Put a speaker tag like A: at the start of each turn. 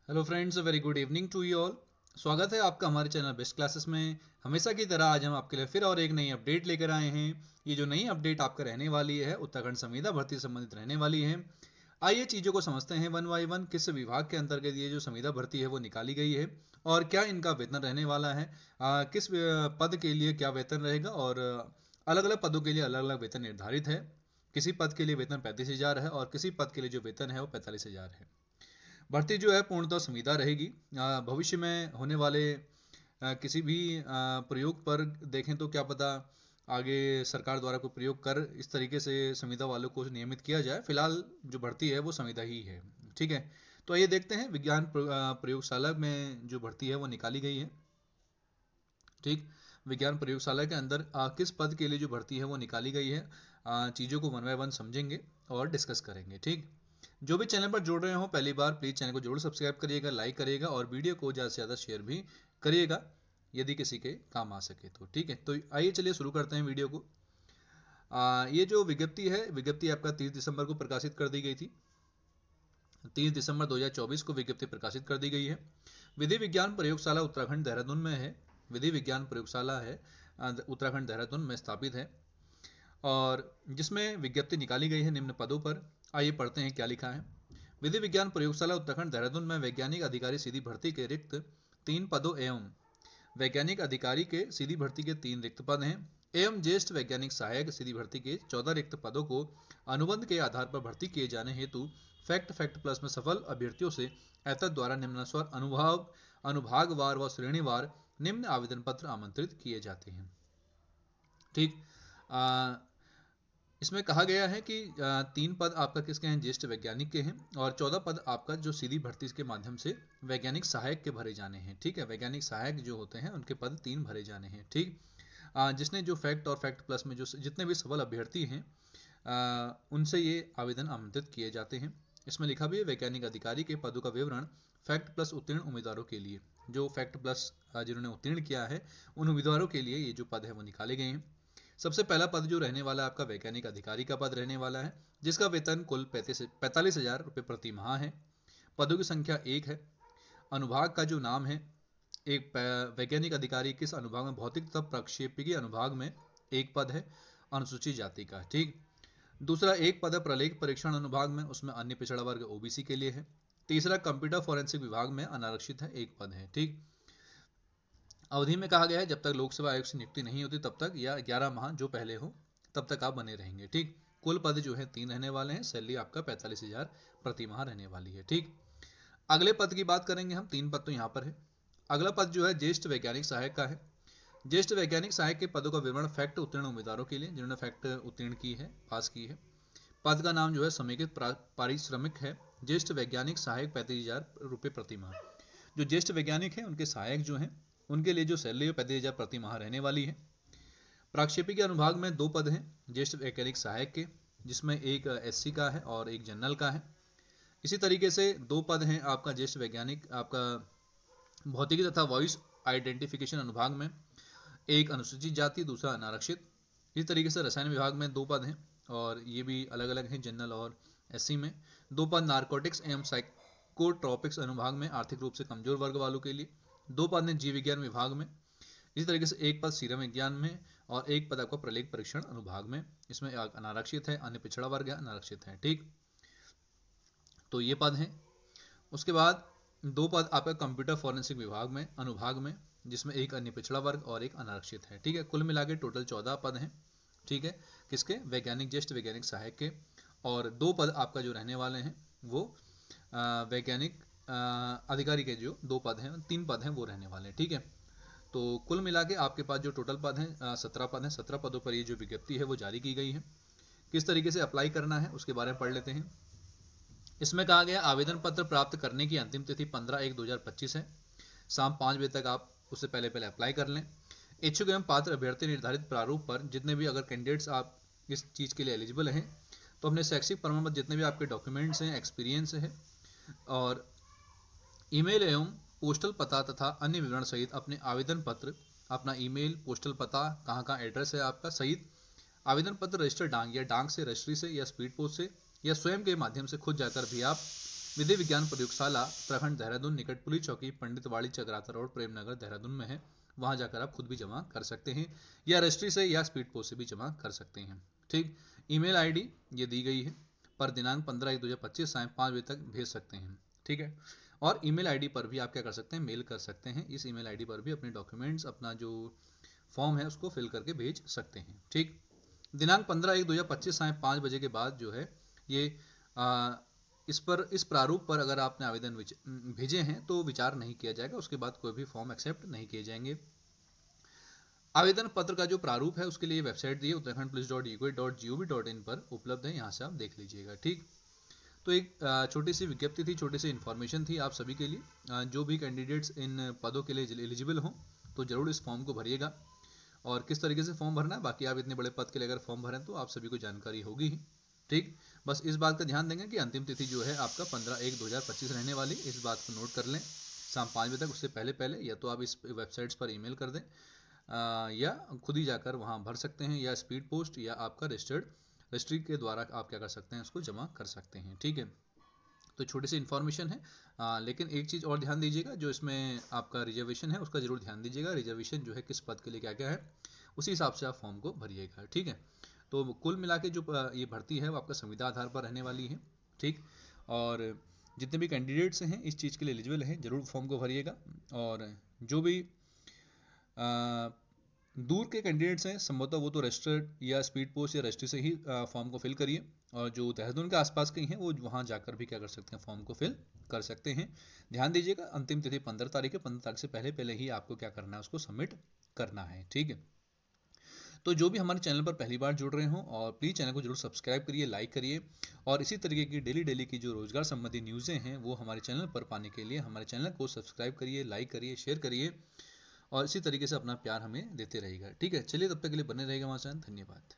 A: Hello friends, very good evening to you all. स्वागत है आपका हमारे चैनल बेस्ट क्लासेस में। हमेशा की तरह आज हम आपके लिए फिर और एक नई अपडेट लेकर आए हैं। ये जो नई अपडेट आपका रहने वाली है उत्तराखंड संविदा भर्ती से संबंधित रहने वाली है। आइए चीज़ों को समझते हैं वन बाई वन। किस विभाग के अंतर्गत ये जो संविदा भर्ती है वो निकाली गई है और क्या इनका वेतन रहने वाला है, किस पद के लिए क्या वेतन रहेगा और अलग अलग पदों के लिए अलग अलग वेतन निर्धारित है। किसी पद के लिए वेतन 35,000 है और किसी पद के लिए जो वेतन है वो 45,000 है। भर्ती जो है पूर्णतः संविदा रहेगी। भविष्य में होने वाले किसी भी प्रयोग पर देखें तो क्या पता आगे सरकार द्वारा कोई प्रयोग कर इस तरीके से संविदा वालों को नियमित किया जाए। फिलहाल जो भर्ती है वो संविदा ही है। ठीक है, तो आइए देखते हैं विज्ञान प्रयोगशाला में जो भर्ती है वो निकाली गई है। ठीक, विज्ञान प्रयोगशाला के अंदर किस पद के लिए जो भर्ती है वो निकाली गई है, चीज़ों को वन बाय वन समझेंगे और डिस्कस करेंगे। ठीक, जो भी चैनल पर जुड़ रहे हो पहली बार प्लीज़ चैनल को जरूर सब्सक्राइब करिएगा, लाइक करिएगा और वीडियो को ज़्यादा से ज़्यादा शेयर भी करिएगा यदि किसी के काम आ सके तो। ठीक है, तो आइए चलिए शुरू करते हैं वीडियो को। ये जो विज्ञप्ति है, विज्ञप्ति आपका 30 दिसंबर को प्रकाशित कर दी गई थी। 30 दिसंबर 2024 को विज्ञप्ति प्रकाशित कर दी गई है। विधि विज्ञान प्रयोगशाला उत्तराखंड देहरादून में है। विधि विज्ञान प्रयोगशाला है उत्तराखंड देहरादून में स्थापित है और जिसमें विज्ञप्ति निकाली गई है निम्न पदों पर। आइए पढ़ते हैं क्या लिखा है। विधि विज्ञान प्रयोगशाला उत्तराखंड देहरादून में वैज्ञानिक अधिकारी सीधी भर्ती के रिक्त 3 पदों एवं वैज्ञानिक अधिकारी के सीधी भर्ती के 3 रिक्त पद हैं एवं ज्येष्ठ वैज्ञानिक सहायक सीधी भर्ती के 14 रिक्त पदों को अनुबंध के आधार पर भर्ती किए जाने हेतु फैक्ट प्लस में सफल अभ्यर्थियों से एतद द्वारा निम्नानुसार अनुभागवार व श्रेणीवार निम्न आवेदन पत्र आमंत्रित किए जाते हैं। ठीक, इसमें कहा गया है कि 3 पद आपका किसके हैं, ज्येष्ठ वैज्ञानिक के हैं और 14 पद आपका जो सीधी भर्ती के माध्यम से वैज्ञानिक सहायक के भरे जाने हैं। ठीक है, वैज्ञानिक सहायक जो होते हैं उनके पद 3 भरे जाने हैं। ठीक, जिसने जो फैक्ट और फैक्ट प्लस में जो जितने भी सफल अभ्यर्थी हैं उनसे ये आवेदन आमंत्रित किए जाते हैं। इसमें लिखा भी है वैज्ञानिक अधिकारी के पदों का विवरण फैक्ट प्लस उत्तीर्ण उम्मीदवारों के लिए, जो फैक्ट प्लस जिन्होंने उत्तीर्ण किया है उन उम्मीदवारों के लिए ये जो पद है वो निकाले गए हैं। सबसे पहला पद जो रहने वाला है आपका वैज्ञानिक अधिकारी का पद रहने वाला है, जिसका वेतन कुल 45,000 रुपये प्रति माह है। पदों की संख्या 1 है। अनुभाग का जो नाम है, एक वैज्ञानिक अधिकारी किस अनुभाग में, भौतिक तथा प्रक्षेपिकी अनुभाग में एक पद है अनुसूचित जाति का। ठीक, दूसरा एक पद है प्रलेख परीक्षण अनुभाग में, उसमें अन्य पिछड़ा वर्ग ओबीसी के लिए है। तीसरा कंप्यूटर फॉरेंसिक विभाग में अनारक्षित है, एक पद है। ठीक, अवधि में कहा गया है जब तक लोक सेवा आयोग से नियुक्ति नहीं होती तब तक, या 11 माह जो पहले हो तब तक आप बने रहेंगे। ठीक, कुल पद जो है 3 रहने वाले हैं। सैलरी आपका 45,000 प्रति माह रहने वाली है। ठीक, अगले पद की बात करेंगे हम। 3 पद तो यहाँ पर है। अगला पद जो है ज्येष्ठ वैज्ञानिक सहायक का है। ज्येष्ठ वैज्ञानिक सहायक के पदों का विवरण फैक्ट उत्तीर्ण उम्मीदवारों के लिए जिन्होंने फैक्ट उत्तीर्ण की है, पास की है। पद का नाम जो है समेकित पारिश्रमिक है। ज्येष्ठ वैज्ञानिक सहायक 35,000 रुपये प्रति माह। जो ज्येष्ठ वैज्ञानिक हैं उनके सहायक जो हैं उनके लिए जो सैलरी है 35,000 प्रति माह रहने वाली है। प्रक्षेपिकी अनुभाग में 2 पद हैं ज्येष्ठ वैज्ञानिक सहायक के, जिसमें एक एससी का है और एक जनरल का है। इसी तरीके से 2 पद हैं आपका ज्येष्ठ वैज्ञानिक आपका भौतिकी तथा वॉइस आइडेंटिफिकेशन अनुभाग में, एक अनुसूचित जाति दूसरा अनारक्षित। इस तरीके से रसायन विभाग में 2 पद हैं और ये भी अलग अलग हैं जनरल और एससी में। 2 पद नारकोटिक्स एवं साइकोट्रॉपिक्स अनुभाग में आर्थिक रूप से कमजोर वर्ग वालों के लिए। 2 पद हैं जीव विज्ञान विभाग में। इसी तरीके से एक पद सीरम विज्ञान में और एक पद आपका प्रलेख परीक्षण अनुभाग में, इसमें अनारक्षित है, अन्य पिछड़ा वर्ग है, अनारक्षित है। ठीक, तो ये पद हैं। उसके बाद 2 पद आपका कंप्यूटर फॉरेंसिक विभाग में अनुभाग में, जिसमें एक अन्य पिछड़ा वर्ग और एक अनारक्षित है। ठीक है, कुल मिला के टोटल 14 पद हैं। ठीक है, किसके, वैज्ञानिक ज्येष्ठ वैज्ञानिक सहायक के। और 2 पद आपका जो रहने वाले हैं वो वैज्ञानिक अधिकारी के जो 2 पद हैं, 3 पद हैं वो रहने वाले हैं। ठीक है, तो कुल मिला के आपके पास जो टोटल पद हैं 17 पद हैं। 17 पदों पर ये जो विज्ञप्ति है वो जारी की गई है। किस तरीके से अप्लाई करना है उसके बारे में पढ़ लेते हैं। इसमें कहा गया आवेदन पत्र प्राप्त करने की अंतिम तिथि 15/1/2025 है। शाम 5 बजे तक आप उससे पहले पहले अप्लाई कर लें। इच्छुक एवं पात्र अभ्यर्थी निर्धारित प्रारूप पर जितने भी अगर कैंडिडेट्स आप इस चीज़ के लिए एलिजिबल हैं तो अपने शैक्षिक प्रमाण पत्र जितने भी आपके डॉक्यूमेंट्स हैं, एक्सपीरियंस है और ईमेल एवं पोस्टल पता तथा अन्य विवरण सहित अपने आवेदन पत्र, अपना ईमेल, पोस्टल पता, कहाँ एड्रेस है आपका सहित आवेदन पत्र रजिस्टर डाक या डाक से, रजिस्ट्री से या स्पीड पोस्ट से या स्वयं के माध्यम से खुद जाकर भी आप विधि विज्ञान प्रयोगशाला उत्तराखंड देहरादून निकट पुलिस चौकी पंडितवाड़ी चकराता रोड प्रेमनगर देहरादून में है। वहां जाकर आप खुद भी जमा कर सकते हैं या रजिस्ट्री से या स्पीड पोस्ट से भी जमा कर सकते हैं। ठीक, ईमेल आईडी ये दी गई है, पर दिनांक 15/1/2025 सायं 5 बजे तक भेज सकते हैं। ठीक है, और ईमेल आईडी पर भी आप क्या कर सकते हैं, मेल कर सकते हैं। इस ईमेल आईडी पर भी अपने डॉक्यूमेंट्स, अपना जो फॉर्म है उसको फिल करके भेज सकते हैं। ठीक, दिनांक 15/1/2025 सायं 5 बजे के बाद जो है ये इस प्रारूप पर अगर आपने आवेदन भेजे हैं तो विचार नहीं किया जाएगा, उसके बाद कोई भी फॉर्म एक्सेप्ट नहीं किए जाएंगे। आवेदन पत्र का जो प्रारूप है उसके लिए वेबसाइट दी है uttarakhand.police.equate.gov.in पर उपलब्ध है, यहाँ से आप देख लीजिएगा। ठीक, तो एक छोटी सी विज्ञप्ति थी, छोटी सी इन्फॉर्मेशन थी आप सभी के लिए। जो भी कैंडिडेट्स इन पदों के लिए एलिजिबल हों तो जरूर इस फॉर्म को भरिएगा। और किस तरीके से फॉर्म भरना है, बाकी आप इतने बड़े पद के लिए अगर फॉर्म भरें तो आप सभी को जानकारी होगी ही। ठीक, बस इस बात का ध्यान देंगे कि अंतिम तिथि जो है आपका 15/1/2025 रहने वाली, इस बात को नोट कर लें। शाम 5 बजे तक, उससे पहले पहले या तो आप इस वेबसाइट्स पर ईमेल कर दें या खुद ही जाकर वहाँ भर सकते हैं, या स्पीड पोस्ट या आपका रजिस्ट्री के द्वारा आप क्या कर सकते हैं, उसको जमा कर सकते हैं। ठीक है, तो छोटी सी इन्फॉर्मेशन है। लेकिन एक चीज़ और ध्यान दीजिएगा, जो इसमें आपका रिजर्वेशन है उसका जरूर ध्यान दीजिएगा। रिजर्वेशन जो है किस पद के लिए क्या क्या है, उसी हिसाब से आप फॉर्म को भरिएगा। ठीक है, तो कुल मिला के जो ये भर्ती है वो आपका संविदा आधार पर रहने वाली है। ठीक, और जितने भी कैंडिडेट्स हैं इस चीज़ के लिए एलिजिबल हैं, जरूर फॉर्म को भरिएगा। और जो भी दूर के कैंडिडेट्स हैं संभवतः वो तो रजिस्टर्ड या स्पीड पोस्ट या रजिस्ट्री से ही फॉर्म को फिल करिए। और जो देहरादून के आसपास के हैं वो वहाँ जाकर भी क्या कर सकते हैं, फॉर्म को फिल कर सकते हैं। ध्यान दीजिएगा, अंतिम तिथि 15 तारीख है, 15 तारीख से पहले पहले ही आपको क्या करना है, उसको सबमिट करना है। ठीक है, तो जो भी हमारे चैनल पर पहली बार जुड़ रहे हों, और प्लीज़ चैनल को जरूर सब्सक्राइब करिए, लाइक करिए। और इसी तरीके की डेली की जो रोजगार संबंधी न्यूज़ें हैं वो हमारे चैनल पर पाने के लिए हमारे चैनल को सब्सक्राइब करिए, लाइक करिए, शेयर करिए, और इसी तरीके से अपना प्यार हमें देते रहिएगा। ठीक है, चलिए तब तक के लिए बने रहेगा हमारे साथ। धन्यवाद।